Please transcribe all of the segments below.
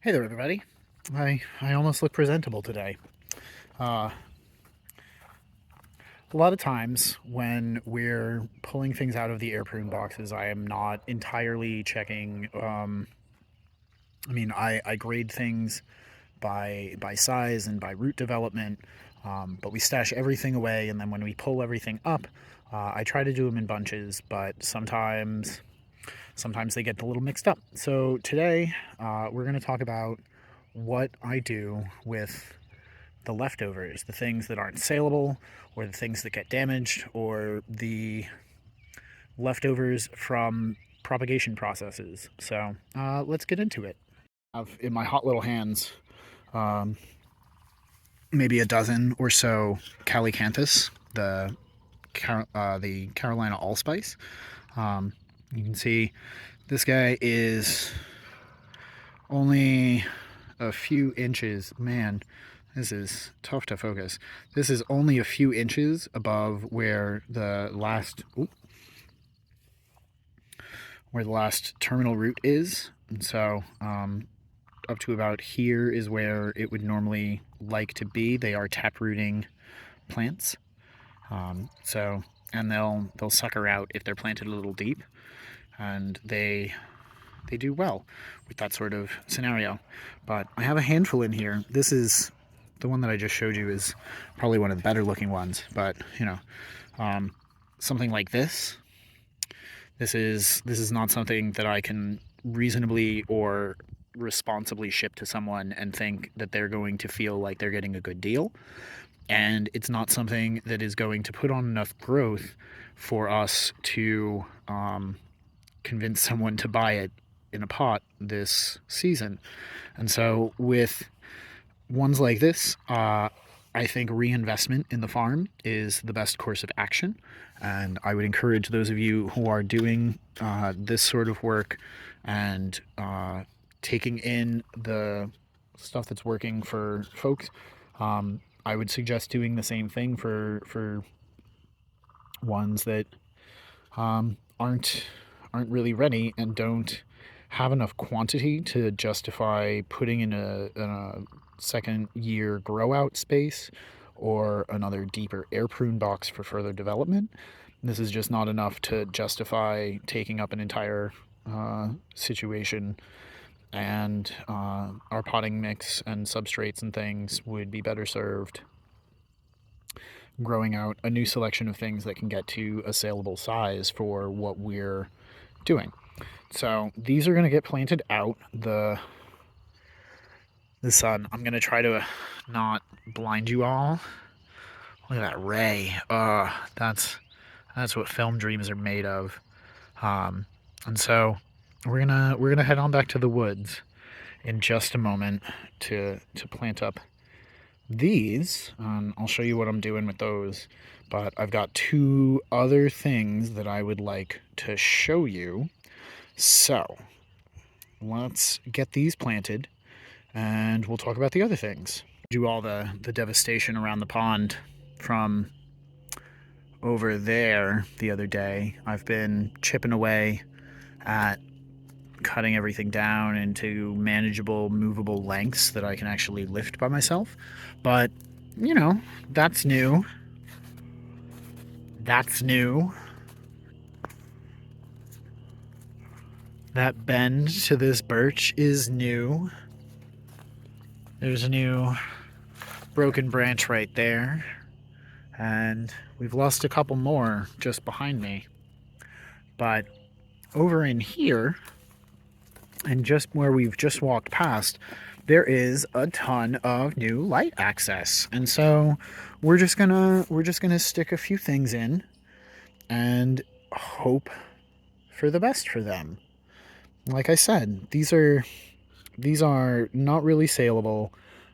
Hey there, everybody. I almost look presentable today. Uh, a lot of times when we're pulling things out of the air prune boxes, I am not entirely checking. I grade things by size and by root development, but we stash everything away, and then when we pull everything up, I try to do them in bunches, but sometimes they get a little mixed up. So today, we're going to talk about what I do with the leftovers, the things that aren't saleable, or the things that get damaged, or the leftovers from propagation processes. So let's get into it. I've in my hot little hands um, maybe a dozen or so Calicanthus, the Carolina allspice. Um, you can see this guy is only a few inches. Man, this is tough to focus. This is only a few inches above where the last terminal root is. And so up to about here is where it would normally like to be. They are taprooting plants. So and they'll sucker out if they're planted a little deep, and they do well with that sort of scenario. But I have a handful in here. This is the one that I just showed you is probably one of the better looking ones, but something like this is not something that I can reasonably or responsibly ship to someone and think that they're going to feel like they're getting a good deal. And it's not something that is going to put on enough growth for us to convince someone to buy it in a pot this season. And so with ones like this, I think reinvestment in the farm is the best course of action. And I would encourage those of you who are doing this sort of work and taking in the stuff that's working for folks. I would suggest doing the same thing for ones that aren't really ready and don't have enough quantity to justify putting in a second year grow out space or another deeper air prune box for further development. This is just not enough to justify taking up an entire situation, and our potting mix and substrates and things would be better served growing out a new selection of things that can get to a saleable size for what we're doing. So these are going to get planted out the sun. I'm going to try to not blind you all. Look at that ray. That's what film dreams are made of. And so we're gonna head on back to the woods in just a moment to plant up these. I'll show you what I'm doing with those. But I've got two other things that I would like to show you. So let's get these planted and we'll talk about the other things. Do all the devastation around the pond from over there the other day. I've been chipping away at cutting everything down into manageable, movable lengths that I can actually lift by myself. But, that's new. That's new. That bend to this birch is new. There's a new broken branch right there. And we've lost a couple more just behind me. But over in here, and just where we've just walked past, there is a ton of new light access. And so we're just gonna stick a few things in and hope for the best for them. Like I said, these are not really saleable.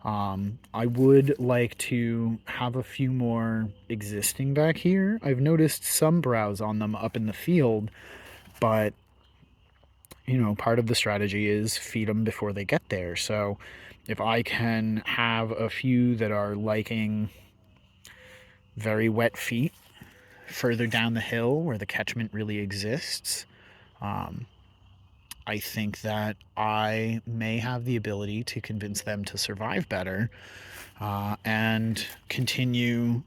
I would like to have a few more existing back here. I've noticed some browse on them up in the field, but part of the strategy is feed them before they get there. So if I can have a few that are liking very wet feet further down the hill where the catchment really exists, I think that I may have the ability to convince them to survive better, and continue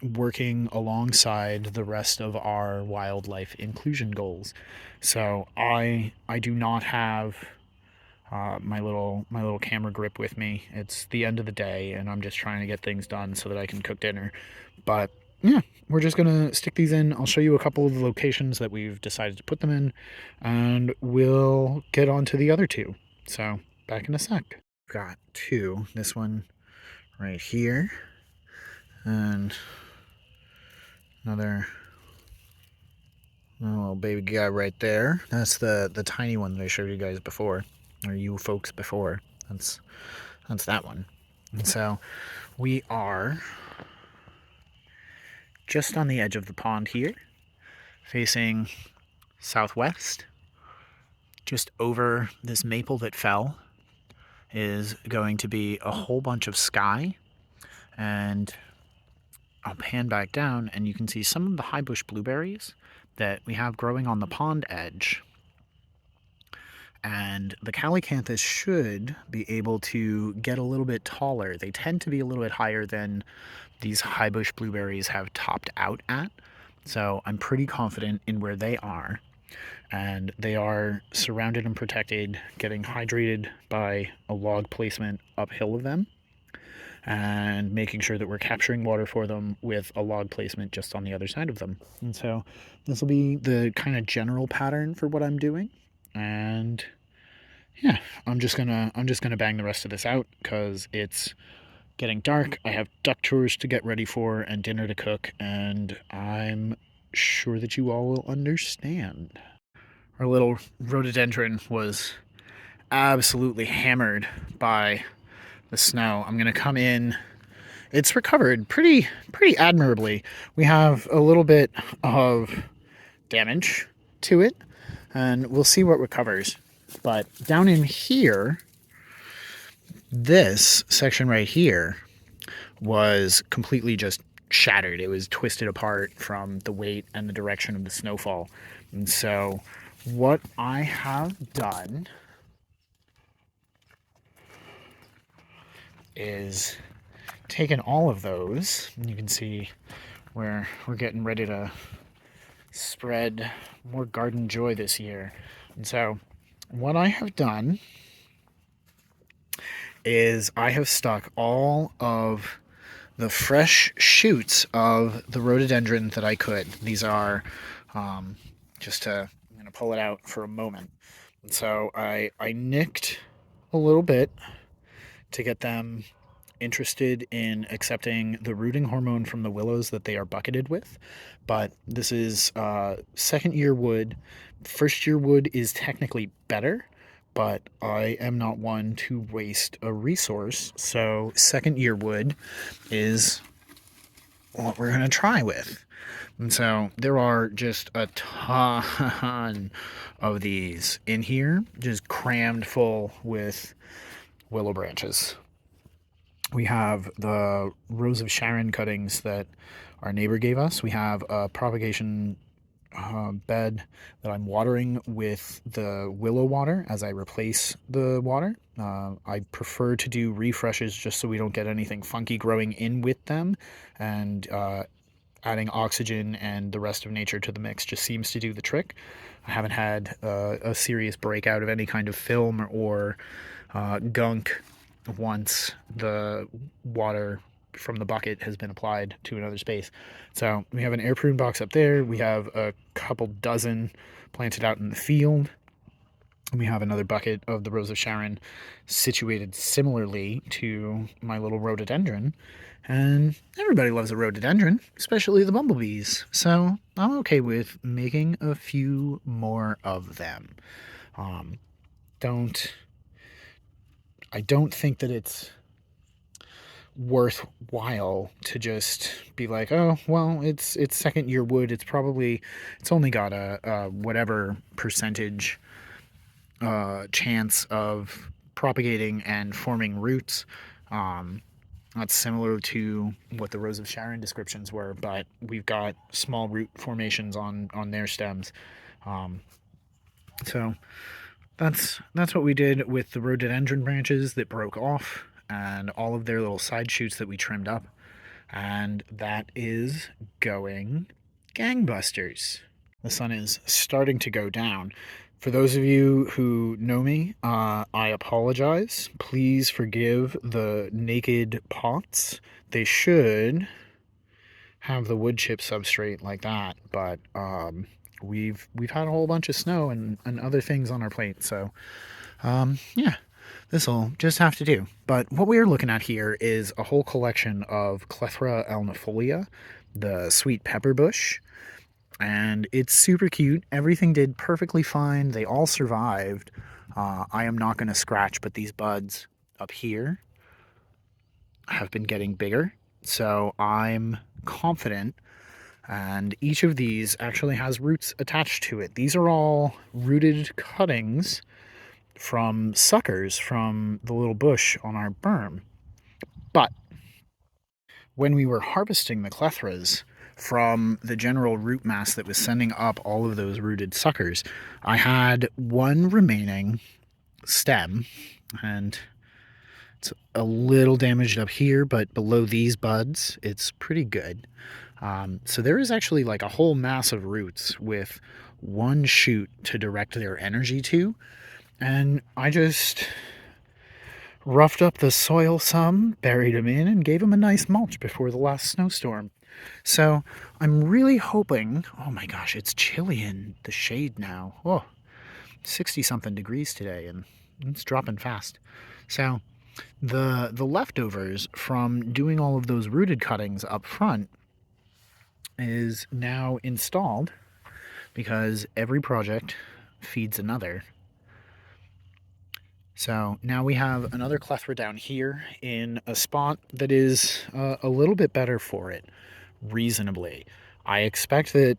working alongside the rest of our wildlife inclusion goals. So I do not have my little camera grip with me. It's the end of the day, and I'm just trying to get things done so that I can cook dinner. But yeah, we're just gonna stick these in. I'll show you a couple of the locations that we've decided to put them in, and we'll get on to the other two. So back in a sec. Got two. This one right here, and another little baby guy right there. That's the tiny one that I showed you guys before, or you folks before. That's that one. And so we are just on the edge of the pond here, facing southwest. Just over this maple that fell is going to be a whole bunch of sky, and I'll pan back down and you can see some of the high bush blueberries that we have growing on the pond edge. And the calycanthus should be able to get a little bit taller. They tend to be a little bit higher than these high bush blueberries have topped out at. So I'm pretty confident in where they are. And they are surrounded and protected, getting hydrated by a log placement uphill of them, and making sure that we're capturing water for them with a log placement just on the other side of them. And so this will be the kind of general pattern for what I'm doing. And yeah, I'm just gonna bang the rest of this out because it's getting dark. I have duck tours to get ready for and dinner to cook, and I'm sure that you all will understand. Our little rhododendron was absolutely hammered by the snow. I'm gonna come in. It's recovered pretty admirably. We have a little bit of damage to it, and we'll see what recovers. But down in here, this section right here was completely just shattered. It was twisted apart from the weight and the direction of the snowfall. And so what I have done is taken all of those, and you can see where we're getting ready to spread more garden joy this year. And so what I have done is I have stuck all of the fresh shoots of the rhododendron that I could. These are I'm going to pull it out for a moment. And so I nicked a little bit to get them interested in accepting the rooting hormone from the willows that they are bucketed with. But this is second year wood. First year wood is technically better, but I am not one to waste a resource. So second year wood is what we're going to try with. And so there are just a ton of these in here, just crammed full with willow branches. We have the Rose of Sharon cuttings that our neighbor gave us. We have a propagation bed that I'm watering with the willow water as I replace the water. I prefer to do refreshes just so we don't get anything funky growing in with them, and adding oxygen and the rest of nature to the mix just seems to do the trick. I haven't had a serious breakout of any kind of film or gunk once the water from the bucket has been applied to another space. So we have an air prune box up there. We have a couple dozen planted out in the field. And we have another bucket of the Rose of Sharon situated similarly to my little rhododendron. And everybody loves a rhododendron, especially the bumblebees. So I'm okay with making a few more of them. I don't think that it's worthwhile to just be like, oh well, it's second year wood. It's only got a whatever percentage chance of propagating and forming roots. That's similar to what the Rose of Sharon descriptions were, but we've got small root formations on their stems. So That's what we did with the rhododendron branches that broke off and all of their little side shoots that we trimmed up. And that is going gangbusters. The sun is starting to go down. For those of you who know me, I apologize. Please forgive the naked pots. They should have the wood chip substrate like that, but we've had a whole bunch of snow and other things on our plate, so yeah, this will just have to do. But what we are looking at here is a whole collection of Clethra alnifolia, the sweet pepper bush, and it's super cute. Everything did perfectly fine. They all survived. I am not going to scratch, but these buds up here have been getting bigger, so I'm confident. And each of these actually has roots attached to it. These are all rooted cuttings from suckers from the little bush on our berm. But when we were harvesting the clethras from the general root mass that was sending up all of those rooted suckers, I had one remaining stem, and it's a little damaged up here, but below these buds, it's pretty good. So there is actually like a whole mass of roots with one shoot to direct their energy to. And I just roughed up the soil some, buried them in, and gave them a nice mulch before the last snowstorm. So I'm really hoping, oh my gosh, it's chilly in the shade now. Oh, 60 something degrees today, and it's dropping fast. So the leftovers from doing all of those rooted cuttings up front is now installed because every project feeds another. So now we have another clethra down here in a spot that is a little bit better for it, reasonably. I expect that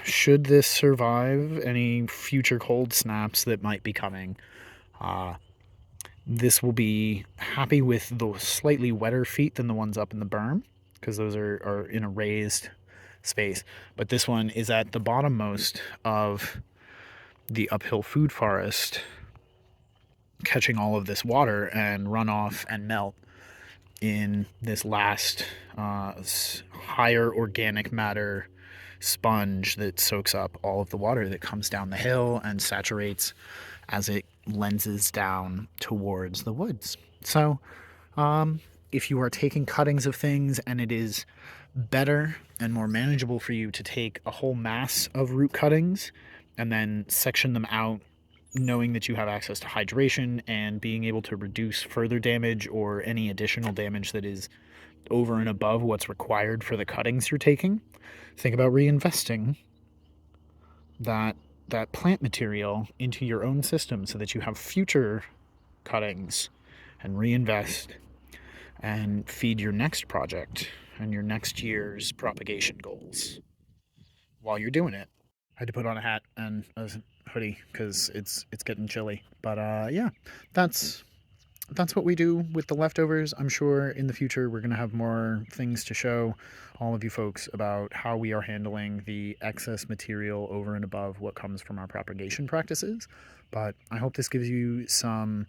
should this survive any future cold snaps that might be coming, this will be happy with the slightly wetter feet than the ones up in the berm, because those are in a raised space. But this one is at the bottommost of the uphill food forest, catching all of this water and runoff and melt in this last higher organic matter sponge that soaks up all of the water that comes down the hill and saturates as it lenses down towards the woods. So if you are taking cuttings of things and it is better and more manageable for you to take a whole mass of root cuttings and then section them out, knowing that you have access to hydration and being able to reduce further damage or any additional damage that is over and above what's required for the cuttings you're taking, think about reinvesting that plant material into your own system so that you have future cuttings, and reinvest and feed your next project and your next year's propagation goals while you're doing it. I had to put on a hat and a hoodie because it's getting chilly. But yeah, that's what we do with the leftovers. I'm sure in the future we're going to have more things to show all of you folks about how we are handling the excess material over and above what comes from our propagation practices. But I hope this gives you some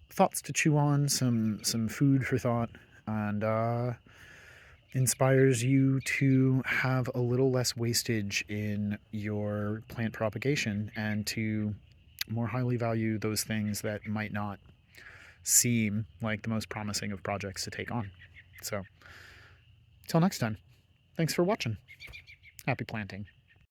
thoughts to chew on, some food for thought, and inspires you to have a little less wastage in your plant propagation and to more highly value those things that might not seem like the most promising of projects to take on. So, till next time, thanks for watching. Happy planting.